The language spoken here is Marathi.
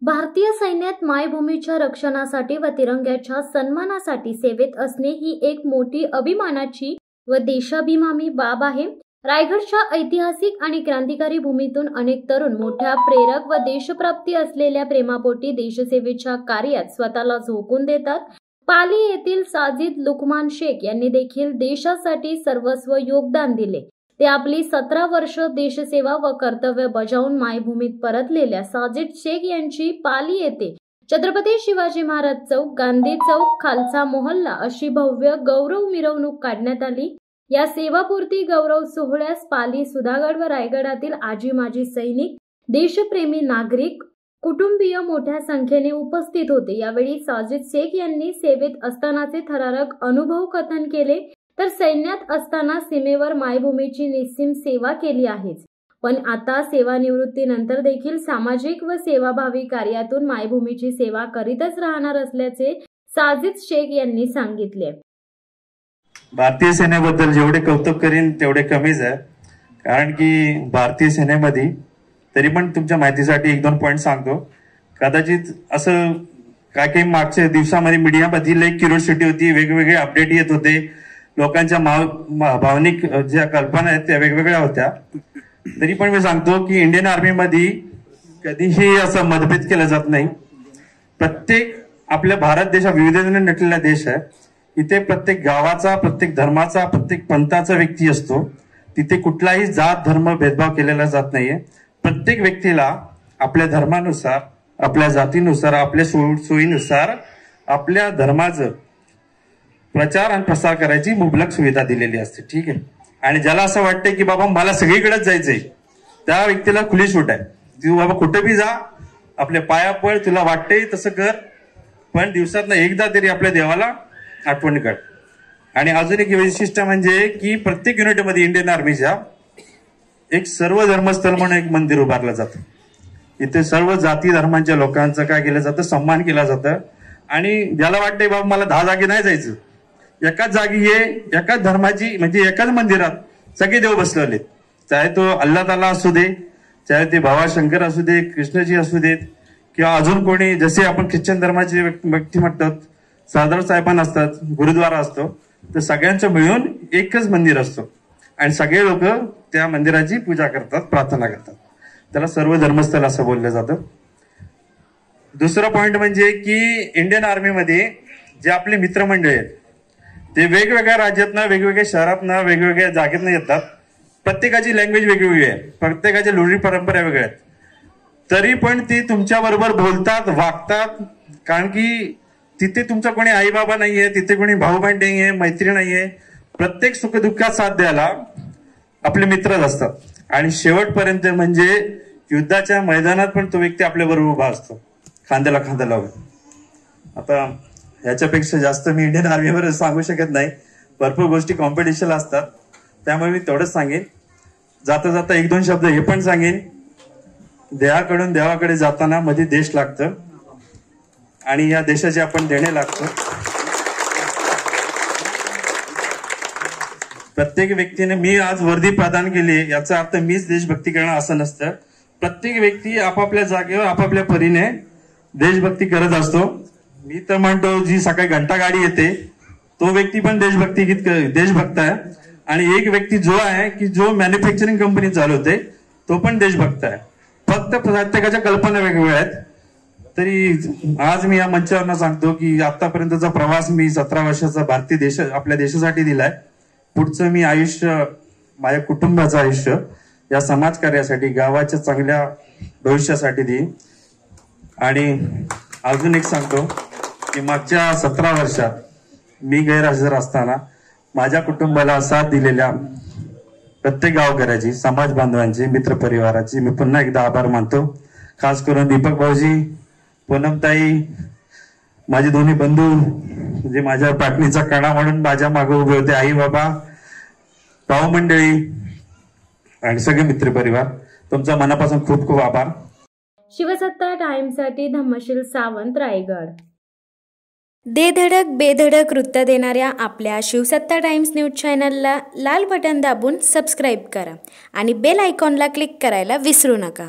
भारतीय सैन्यात मायभूमीच्या रक्षणासाठी व तिरंग्याच्या सन्मानासाठी सेवेत असणे ही एक मोठी अभिमानाची व देशाभिमानी बाब आहे। रायगडच्या ऐतिहासिक आणि क्रांतिकारी भूमीतून अनेक तरुण मोठ्या प्रेरक व देशप्राप्ती असलेल्या प्रेमापोटी देशसेवेच्या कार्यात स्वतःला झोकून देतात। पाली येथील साजिद लुकमान शेख यांनी देखील देशासाठी सर्वस्व योगदान दिले। ते आपली 17 वर्ष देशसेवा व कर्तव्य बजावून मायभूमीत परतलेल्या साजिद शेख यांची पाली येथे छत्रपती शिवाजी महाराज चौक, गांधी चौक, खालसा मोहल्ला अशी भव्य गौरव मिरवणूक काढण्यात आली। या सेवापूर्ती गौरव सोहळ्यास पाली, सुधागड व रायगडातील आजी माजी सैनिक, देशप्रेमी नागरिक, कुटुंबीय मोठ्या संख्येने उपस्थित होते। यावेळी साजिद शेख यांनी सेवेत असतानाचे थरारक अनुभव कथन केले, तर सैन्यात असताना सीमेवर मायभूमीची निस्सीम सेवा केली आहेच, पण आता सेवानिवृत्तीनंतर देखील सामाजिक व सेवाभावी कार्यातून मायभूमीची सेवा करीतच राहणार असल्याचे साजिद शेख यांनी सांगितले। भारतीय सेनेबद्दल जेवढे कौतुक करीन तेवढे कमीच आहे, कारण की भारतीय सेनेमध्ये तरी पण तुमच्या माहितीसाठी 1-2 पॉइंट सांगतो। कदाचित असं काही मागच्या दिवसामध्ये मीडियामध्ये एक क्युरिओसिटी होती, वेगवेगळे अपडेट येत होते, लोकांच्या भावनिक ज्या कल्पना आहेत त्या वेगवेगळ्या होत्या। तरी पण मी सांगतो की इंडियन आर्मी मध्ये कधीही असं मतभेद केला जात नाही। प्रत्येक आपल्या भारत देश विविधतेने नटलेला देश आहे। इथे प्रत्येक गावाचा, प्रत्येक धर्माचा, प्रत्येक पंथाचा व्यक्ती असतो। तिथे कुठलाही जात धर्म भेदभाव केलेला जात नाहीये। प्रत्येक व्यक्तीला आपल्या धर्मानुसार, आपल्या जातीनुसार, आपल्या सोयीनुसार आपल्या धर्माचं प्रचार आणि प्रसार करायची मुबलक सुविधा दिलेली असते। ठीक आहे। आणि ज्याला असं वाटतंय की बाबा मला सगळीकडेच जायचंय, त्या व्यक्तीला खुली सूट आहे। तू बाबा कुठे बी जा, आपल्या पाया पड, तुला वाटतंय तसं कर, पण दिवसातनं एकदा तरी आपल्या देवाला आठवण कर। आणि अजून एक वैशिष्ट्य म्हणजे की प्रत्येक युनिटमध्ये इंडियन आर्मीच्या एक सर्व धर्मस्थळ म्हणून एक मंदिर उभारलं जातं। इथे सर्व जाती धर्मांच्या लोकांचं काय केलं जातं, सन्मान केला जातं। आणि ज्याला वाटतंय बाबा मला 10 जागी नाही जायचं, एकाच जागी ये, एकाच धर्माची म्हणजे एकाच मंदिरात सगळे देव बसलेले, चाहे तो अल्लाह ताला असू दे, चाहे ते बाबा शंकर असू दे, कृष्णजी असू देत, किंवा अजून कोणी, जसे आपण ख्रिश्चन धर्माचे व्यक्ती म्हणतात, सरदार साहेबांना असतात, गुरुद्वारा असतो, तर सगळ्यांचं मिळून एकच मंदिर असतो आणि सगळे लोक त्या मंदिराची पूजा करतात, प्रार्थना करतात। त्याला सर्व धर्मस्थळ असं बोललं जातं। दुसरा पॉइंट म्हणजे की इंडियन आर्मीमध्ये जे आपले मित्रमंडळी आहेत ते वेगवेगळ्या राज्यातनं, वेगवेगळ्या शहरातनं, वेगवेगळ्या जागेतनं येतात। प्रत्येकाची लँग्वेज वेगवेगळी आहे, प्रत्येकाच्या रूढी परंपरा वेगळ्या आहेत, तरी पण ती तुमच्या बरोबर बोलतात, वागतात, कारण की तिथे तुमचा कोणी आई बाबा नाहीये, तिथे कोणी भाऊ बहीण नाहीये, मैत्री नाहीये। प्रत्येक सुखदुःखात साथ द्यायला आपले मित्रच असतात। आणि शेवटपर्यंत म्हणजे युद्धाच्या मैदानात पण तो व्यक्ती आपल्या बरोबर उभा असतो, खांद्याला खांदा लावून। आता याच्यापेक्षा जास्त मी इंडियन आर्मीवर सांगू शकत नाही, भरपूर गोष्टी कॉम्पिटिशन असतात, त्यामुळे मी तेवढंच सांगेन। जाता जाता 1-2 शब्द हे पण सांगेन, देवाकडून देवाकडे जाताना मध्ये देश लागतं आणि या देशाचे आपण देणे लागतो। प्रत्येक व्यक्तीने, मी आज वर्दी प्रदान केली याचा अर्थ मीच देशभक्ती करणं असं नसतं। प्रत्येक व्यक्ती आपापल्या जागेवर आपापल्या परीने देशभक्ती करत असतो। मी तर म्हणतो जी सकाळी घंटा गाडी येते तो व्यक्ती पण देशभक्त आहे, आणि एक व्यक्ती जो आहे की जो मॅन्युफॅक्चरिंग कंपनी चालवते तो पण देशभक्त आहे। फक्त प्रत्येकाच्या कल्पना वेगवेगळ्या आहेत। तरी आज मी या मंचावर सांगतो की आतापर्यंतचा प्रवास मी 17 वर्षाचा भारतीय देश आपल्या देशासाठी दिलाय। पुढचं मी आयुष्य माझ्या कुटुंबाचं आयुष्य या समाजकार्यासाठी, गावाच्या चांगल्या भविष्यासाठी देईन। आणि अजून एक सांगतो की मागच्या 17 वर्षात मी गैरहजर असताना माझ्या कुटुंबाला साथ दिलेल्या प्रत्येक गावकऱ्याची, समाज बांधवांची, मित्रपरिवाराची मी पुन्हा एकदा आभार मानतो। खास करून दीपक भाऊजी, पूनमताई, माझे दोन्ही बंधू जे माझ्या पाठणीचा कणा म्हणून माझ्या मागे उभे होते, आई बाबा, भाऊ मंडळी आणि सगळे मित्रपरिवार, तुमचा मनापासून खूप खूप आभार। शिवसत्ता टाइम्ससाठी धम्मशील सावंत, रायगड। देधडक बेधडक वृत्त देणाऱ्या आपल्या शिवसत्ता टाइम्स न्यूज चॅनलला लाल बटन दाबून सबस्क्राईब करा आणि बेल आयकॉनला क्लिक करायला विसरू नका।